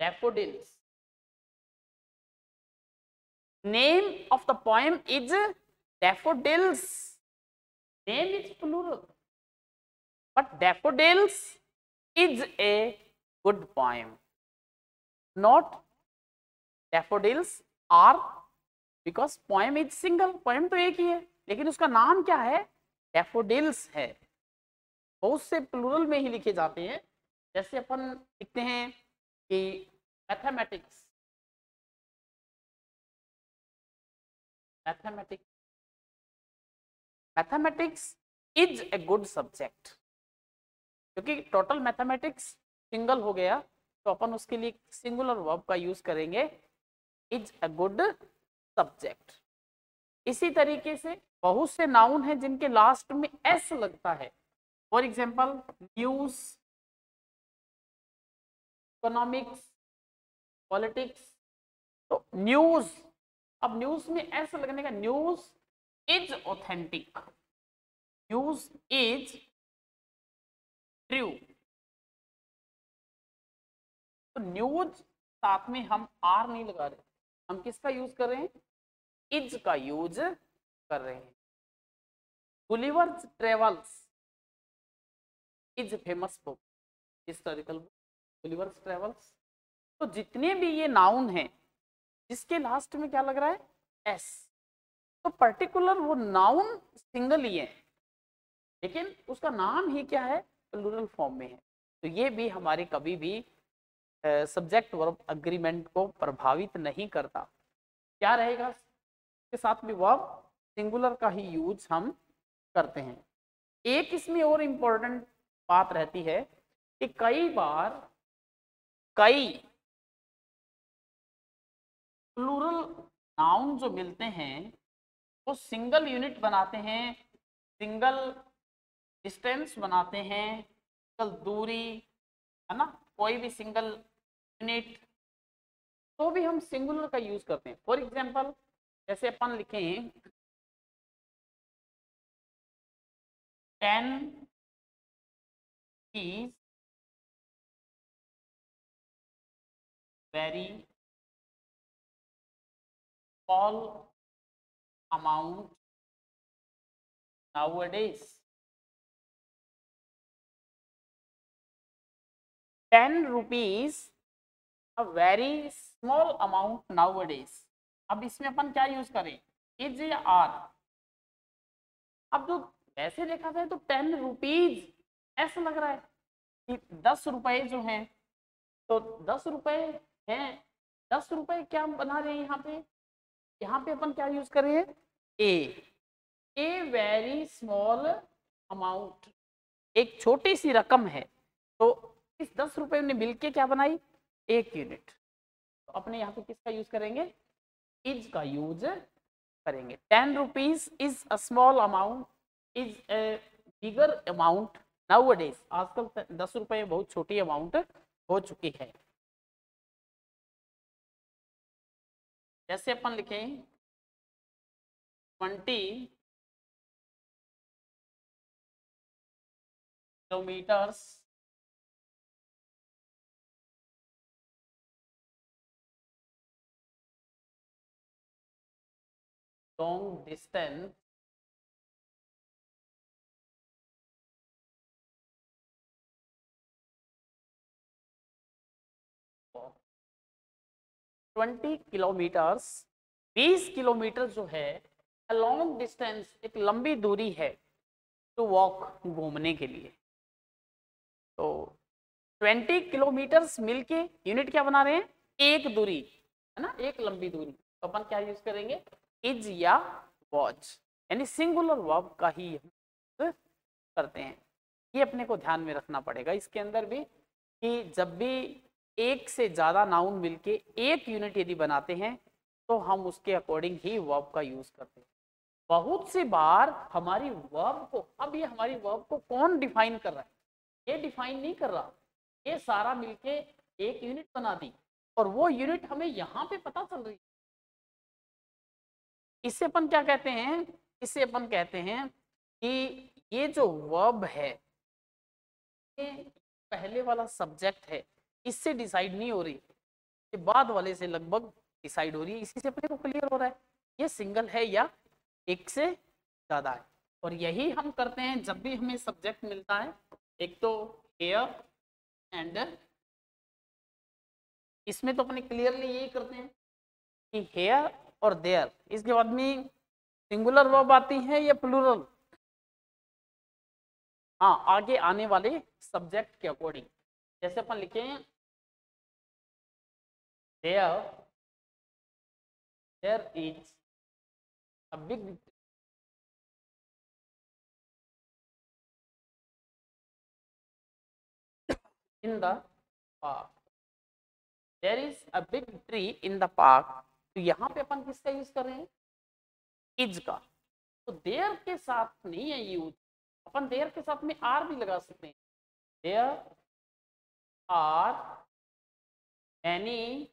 Daffodils. Name of the poem is Daffodils. Name is plural, but Daffodils is a good poem. Not Daffodils are, because poem is single, poem तो एक ही है, लेकिन उसका नाम क्या है, Daffodils है। बहुत से प्लूरल में ही लिखे जाते हैं। जैसे अपन लिखते हैं कि mathematics, mathematics is a good subject, क्योंकि टोटल मैथमेटिक्स सिंगल हो गया तो अपन उसके लिए सिंगुलर वर्ब का यूज करेंगे, इज अ गुड सब्जेक्ट। इसी तरीके से बहुत से नाउन हैं जिनके लास्ट में एस लगता है। For example news, economics, politics. तो न्यूज, अब न्यूज में एस लगने का, news is authentic, news is true. तो न्यूज साथ में हम आर नहीं लगा रहे, हम किसका यूज कर रहे हैं, इज का यूज कर रहे हैं। Gulliver's travels is famous book, historical book Gulliver's travels. तो जितने भी ये नाउन हैं जिसके लास्ट में क्या लग रहा है, एस, तो पर्टिकुलर वो नाउन सिंगल ही है लेकिन उसका नाम ही क्या है, प्लूरल फॉर्म में है। तो ये भी हमारे कभी भी सब्जेक्ट वर्ब अग्रीमेंट को प्रभावित नहीं करता। क्या रहेगा इसके साथ में, वर्ब सिंगुलर का ही यूज हम करते हैं। एक इसमें और इम्पोर्टेंट बात रहती है कि कई बार कई प्लूरल नाउन जो मिलते हैं वो सिंगल यूनिट बनाते हैं, सिंगल डिस्टेंस बनाते हैं, सिंगल दूरी, है ना, कोई भी सिंगल यूनिट, तो भी हम सिंगुलर का यूज करते हैं। फॉर एग्जाम्पल जैसे अपन लिखें 10 is very small amount nowadays। 10 rupees a very small amount now days. अब इसमें अपन क्या यूज करें, इज या आर। अब जो वैसे देखा जाए तो 10 रुपीज ऐसा लग रहा है कि 10 रुपए जो हैं, तो 10 रुपए हैं, 10 रुपए क्या हम बना रहे हैं यहाँ पे अपन क्या यूज कर रहे हैं, ए वेरी स्मॉल अमाउंट, एक छोटी सी रकम है। तो इस 10 रुपए ने मिलके क्या बनाई, 1 यूनिट। तो अपने यहाँ पे किसका यूज करेंगे, इज का यूज करेंगे। 10 rupees is a small amount, is a bigger amount now days. आजकल 10 रुपए बहुत छोटी अमाउंट हो चुकी है। जैसे अपन लिखें 20 kilometres long distance 20 kilometres, 20 kilometre जो है लॉन्ग डिस्टेंस, एक लंबी दूरी है, टू वॉक, घूमने के लिए। तो 20 किलोमीटर्स मिलके यूनिट क्या बना रहे हैं, एक दूरी है ना, एक लंबी दूरी। तो अपन क्या यूज करेंगे, इज या वॉच, यानी सिंगुलर वर्ब का ही यूज करते हैं। ये अपने को ध्यान में रखना पड़ेगा इसके अंदर भी, कि जब भी एक से ज्यादा नाउन मिलके एक यूनिट यदि बनाते हैं तो हम उसके अकॉर्डिंग ही वर्ब का यूज करते हैं। बहुत सी बार हमारी वर्ब को, अब ये हमारी वर्ब को कौन डिफाइन कर रहा है, ये डिफाइन नहीं कर रहा, ये सारा मिलके एक यूनिट बना दी और वो यूनिट हमें यहाँ पे पता चल रही है। इससे अपन क्या कहते हैं, इससे अपन कहते हैं कि ये जो वर्ब है ये पहले वाला सब्जेक्ट है, इससे डिसाइड नहीं हो रही, ये बाद वाले से लगभग डिसाइड हो रही है। इसी से अपने को क्लियर हो रहा है ये सिंगल है या एक से ज्यादा है। और यही हम करते हैं जब भी हमें सब्जेक्ट मिलता है, एक तो हेयर एंड, इसमें तो अपने क्लियरली यही करते हैं कि हेयर और देयर, इसके बाद में सिंगुलर वर्ब आती है या प्लूरल, हाँ आगे आने वाले सब्जेक्ट के अकॉर्डिंग। जैसे अपन लिखे there is a big in the park, there is a big tree in the park. तो यहाँ पे अपन किसका यूज कर रहे हैं, इज का। तो देयर के साथ नहीं है यूज, अपन देयर के साथ में आर भी लगा सकते हैं, there are any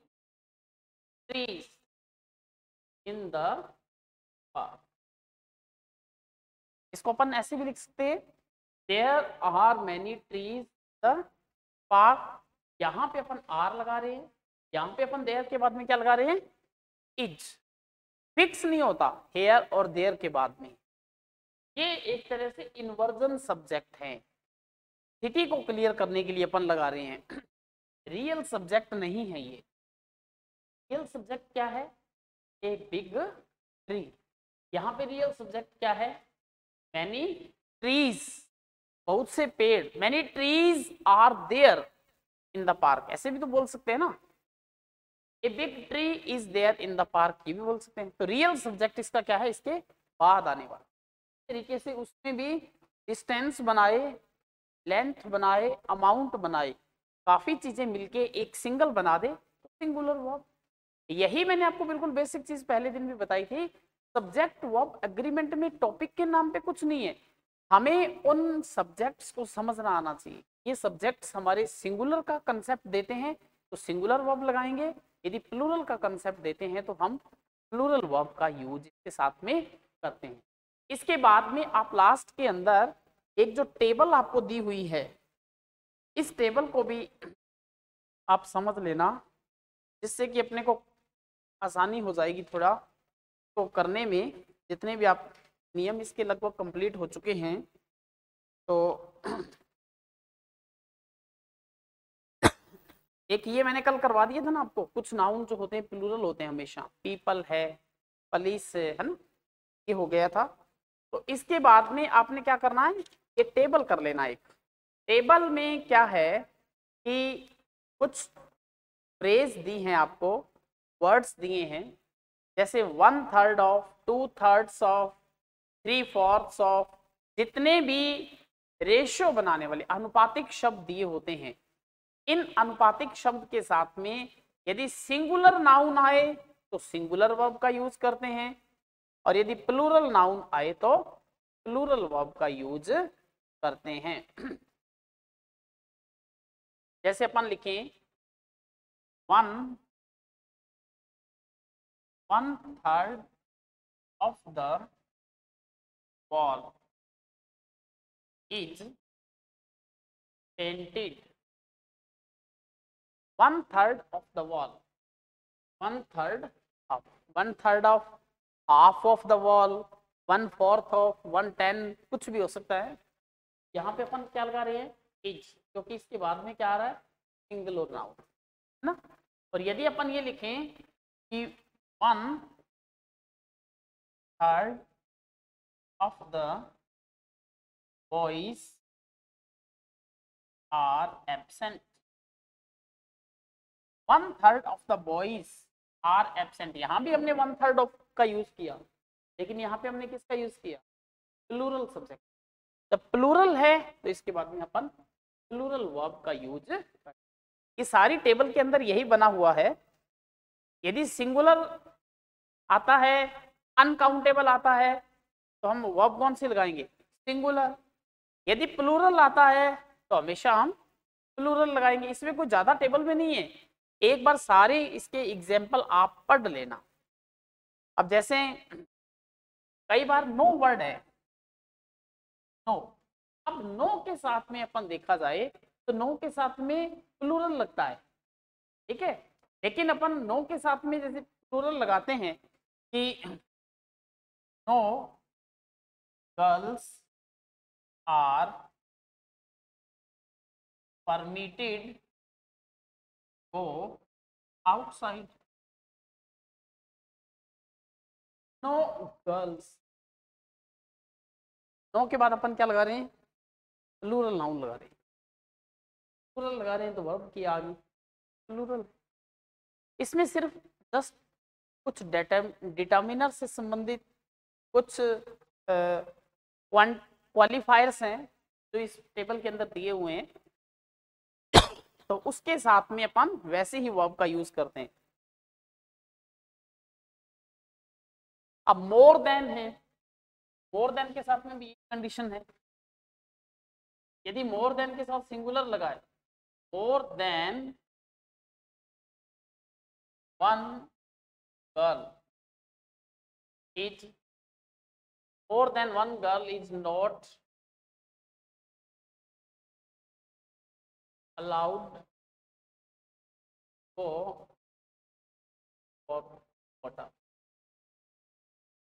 trees in the park. इसको अपन ऐसे भी लिख सकते हैं, there are many trees the park. यहाँ पे अपन आर लगा रहे हैं, यहाँ पे अपन देयर के बाद में क्या लगा रहे हैं, इज। फिक्स नहीं होता हेयर और देयर के बाद में, ये एक तरह से इन्वर्जन सब्जेक्ट है। स्थिति को क्लियर करने के लिए अपन लगा रहे हैं, रियल सब्जेक्ट नहीं है ये। रियल सब्जेक्ट क्या है, ए बिग ट्री। यहाँ पे रियल सब्जेक्ट क्या है, मैनी ट्रीज, बहुत से पेड़, many trees are there in the park, ऐसे भी तो बोल सकते हैं ना, a big tree is there in the park, ये भी बोल सकते हैं। तो रियल सब्जेक्ट इसका क्या है, इसके बाद आने वाला। तरीके से उसमें भी डिस्टेंस बनाए, लेंथ बनाए, अमाउंट बनाए, काफी चीजें मिलके एक सिंगल बना दे तो सिंगुलर वर्ब। यही मैंने आपको बिल्कुल बेसिक चीज पहले दिन भी बताई थी, सब्जेक्ट वर्ब एग्रीमेंट में टॉपिक के नाम पे कुछ नहीं है, हमें उन सब्जेक्ट्स को समझना आना चाहिए। ये सब्जेक्ट्स हमारे सिंगुलर का कंसेप्ट देते हैं तो सिंगुलर वर्ब लगाएंगे, यदि प्लूरल का कंसेप्ट देते हैं तो हम प्लूरल वर्ब का यूज इसके साथ में करते हैं। इसके बाद में आप लास्ट के अंदर एक जो टेबल आपको दी हुई है, इस टेबल को भी आप समझ लेना, जिससे कि अपने को आसानी हो जाएगी थोड़ा तो करने में। जितने भी आप नियम इसके लगभग कंप्लीट हो चुके हैं, तो एक ये मैंने कल करवा दिया था ना आपको, कुछ नाउन जो होते हैं प्लूरल होते हैं हमेशा, पीपल है, पुलिस है ना, ये हो गया था। तो इसके बाद में आपने क्या करना है, ये टेबल कर लेना। एक टेबल में क्या है कि कुछ फ्रेज दी हैं आपको, वर्ड्स दिए हैं, जैसे 1/3 ऑफ, 2/3 ऑफ, 3/4 ऑफ, जितने भी रेशियो बनाने वाले अनुपातिक शब्द दिए होते हैं, इन अनुपातिक शब्द के साथ में यदि सिंगुलर नाउन आए तो सिंगुलर वर्ब का यूज करते हैं, और यदि प्लूरल नाउन आए तो प्लूरल वर्ब का यूज करते हैं। जैसे अपन लिखें 1/3 of the wall is painted. 1/3 of the wall, 1/3 of, 1/3 of, half of the wall, 1/4 of, 1/10, कुछ भी हो सकता है। यहाँ पे अपन क्या लगा रहे हैं, इज, क्योंकि इसके बाद में क्या आ रहा है, सिंगुलर नाउन है ना। और यदि अपन ये लिखें कि 1/3 of the boys are absent, 1/3 of the boys are absent, यहां भी हमने 1/3 ऑफ का यूज किया, लेकिन यहाँ पे हमने किसका यूज किया, प्लूरल सब्जेक्ट। जब प्लूरल है तो इसके बाद में अपन प्लूरल वर्ब का यूज करें। ये सारी टेबल के अंदर यही बना हुआ है। यदि सिंगुलर आता है, अनकाउंटेबल आता है, तो हम वर्ब कौन सी लगाएंगे, सिंगुलर। यदि प्लूरल आता है तो हमेशा हम प्लूरल लगाएंगे। इसमें कोई ज्यादा टेबल में नहीं है, एक बार सारे इसके एग्जाम्पल आप पढ़ लेना। अब जैसे कई बार नो वर्ड है, नो, अब नो के साथ में अपन देखा जाए तो नो के साथ में प्लूरल लगता है, ठीक है। लेकिन अपन नो के साथ में जैसे प्लूरल लगाते हैं कि no girls are permitted go outside, no girls, no के बाद अपन क्या लगा रहे हैं, प्लूरल नाउन लगा रहे हैं, प्लूरल लगा रहे हैं तो वर्ब की आ गई प्लूरल। इसमें सिर्फ जस्ट कुछ डिटर्मिनर से संबंधित कुछ क्वालिफायर्स हैं जो इस टेबल के अंदर दिए हुए हैं, तो उसके साथ में अपन वैसे ही वर्ब का यूज करते हैं। अब मोर देन है, मोर देन के साथ में भी कंडीशन है, यदि मोर देन के साथ सिंगुलर लगाए, more than one girl is, more than one girl is not allowed go for water,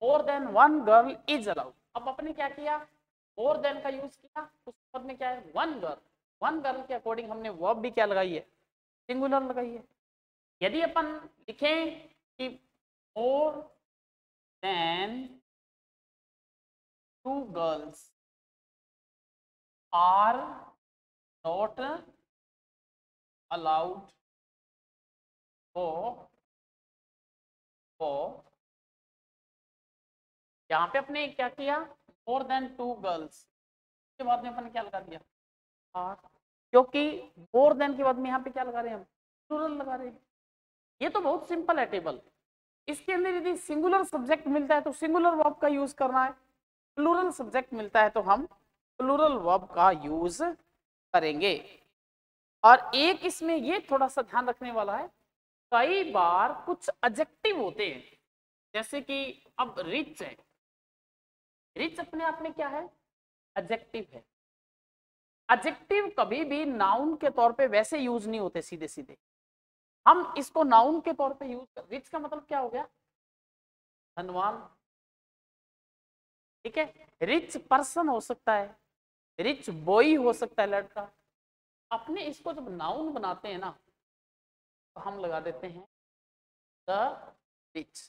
more than one girl is allowed। अब अपने क्या किया, more than का यूज किया, उस पद में क्या है, वन गर्ल, वन गर्ल के अकॉर्डिंग हमने वर्ब भी क्या लगाई है, सिंगुलर लगाई है। यदि अपन लिखें कि more than two girls are not allowed go, यहाँ पे अपने क्या किया, more than two girls के बाद में अपन क्या लगा दिया, are, क्योंकि more than के बाद में यहाँ पे क्या लगा रहे हैं हम, प्लूरल लगा रहे हैं। ये तो बहुत सिंपल है टेबल। इसके अंदर यदि सिंगुलर सब्जेक्ट मिलता है तो सिंगुलर वर्ब का यूज करना है, प्लूरल सब्जेक्ट मिलता है तो हम प्लूरल वर्ब का यूज करेंगे। और एक इसमें ये थोड़ा सा ध्यान रखने वाला है, कई बार कुछ एडजेक्टिव होते हैं, जैसे कि अब रिच है, रिच अपने आप में क्या है, एडजेक्टिव है। एडजेक्टिव कभी भी नाउन के तौर पे वैसे यूज नहीं होते सीधे सीधे, हम इसको नाउन के तौर पे यूज कर, रिच का मतलब क्या हो गया, धनवान, ठीक है। रिच पर्सन हो सकता है, रिच बॉय हो सकता है लड़का। अपने इसको जब नाउन बनाते हैं ना, तो हम लगा देते हैं द रिच।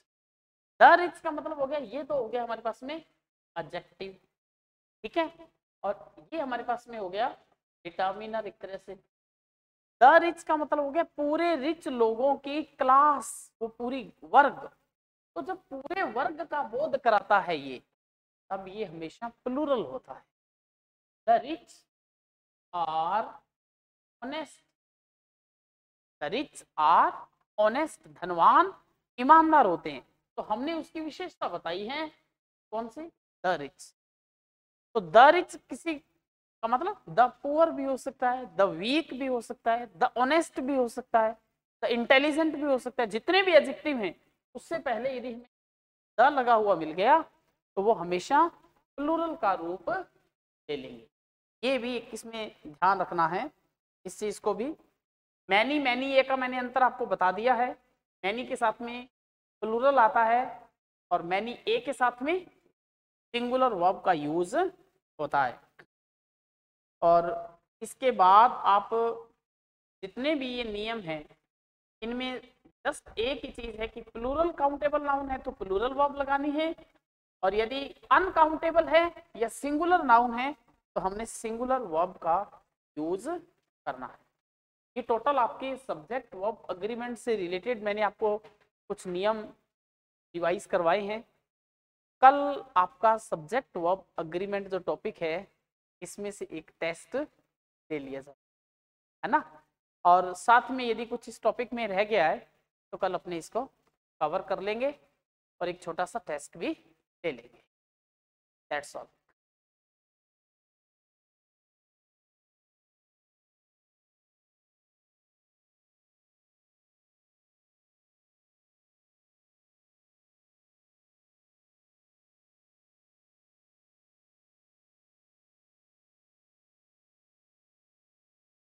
द रिच का मतलब हो गया, ये तो हो गया हमारे पास में एडजेक्टिव, ठीक है, और ये हमारे पास में हो गया डिटर्मिनर एक तरह से। द रिच का मतलब हो गया पूरे रिच लोगों की क्लास, वो पूरी वर्ग। तो जब पूरे वर्ग का बोध कराता है ये, तब ये हमेशा प्लूरल होता है। The rich are honest, the rich are honest, धनवान ईमानदार होते हैं। तो हमने उसकी विशेषता बताई है, कौन सी? The rich. तो द रिच किसी का मतलब द पुअर भी हो सकता है, द वीक भी हो सकता है, द ऑनेस्ट भी हो सकता है, द इंटेलिजेंट भी हो सकता है। जितने भी एडजेक्टिव हैं उससे पहले यदि हमें द लगा हुआ मिल गया तो वो हमेशा प्लूरल का रूप ले लेंगे। ये भी एक इसमें ध्यान रखना है इस चीज को भी। मैनी, मैनी ए का मैंने अंतर आपको बता दिया है। मैनी के साथ में प्लूरल आता है और मैनी ए के साथ में सिंगुलर वर्ब का यूज होता है। और इसके बाद आप जितने भी ये नियम हैं इनमें जस्ट एक ही चीज है कि प्लूरल काउंटेबल नाउन है तो प्लूरल वर्ब लगानी है, और यदि अनकाउंटेबल है या सिंगुलर नाउन है तो हमने सिंगुलर वर्ब का यूज करना है। ये टोटल आपके सब्जेक्ट वर्ब अग्रीमेंट से रिलेटेड मैंने आपको कुछ नियम रिवाइज करवाए हैं। कल आपका सब्जेक्ट वर्ब अग्रीमेंट जो टॉपिक है इसमें से एक टेस्ट ले लिया जाए, है ना। और साथ में यदि कुछ इस टॉपिक में रह गया है तो कल अपने इसको कवर कर लेंगे और एक छोटा सा टेस्ट भी ले लेंगे। That's all.